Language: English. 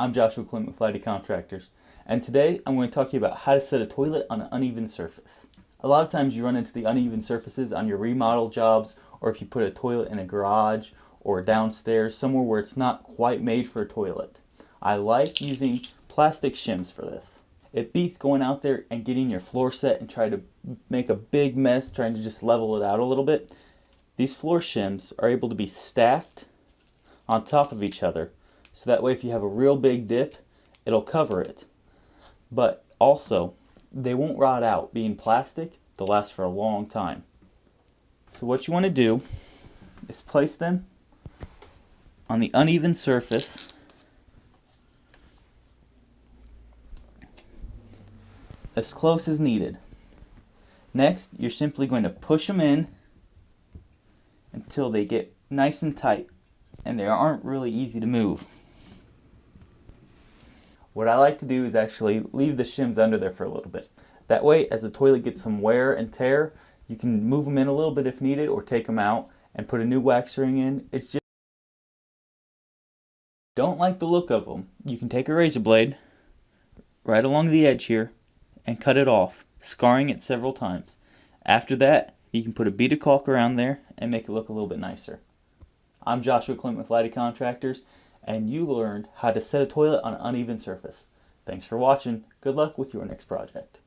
I'm Joshua Clint with Lighty Contractors, and today I'm going to talk to you about how to set a toilet on an uneven surface. A lot of times you run into the uneven surfaces on your remodel jobs, or if you put a toilet in a garage or downstairs, somewhere where it's not quite made for a toilet. I like using plastic shims for this. It beats going out there and getting your floor set and try to make a big mess trying to just level it out a little bit. These floor shims are able to be stacked on top of each other, so that way if you have a real big dip, it'll cover it. But also, they won't rot out. Being plastic, they'll last for a long time. So what you want to do is place them on the uneven surface as close as needed. Next, you're simply going to push them in until they get nice and tight, and they aren't really easy to move. What I like to do is actually leave the shims under there for a little bit. That way, as the toilet gets some wear and tear, you can move them in a little bit if needed, or take them out and put a new wax ring in. It's just, don't like the look of them, you can take a razor blade right along the edge here and cut it off, scarring it several times. After that, you can put a bead of caulk around there and make it look a little bit nicer. I'm Joshua Clint with Lighty Contractors, and you learned how to set a toilet on an uneven surface. Thanks for watching. Good luck with your next project.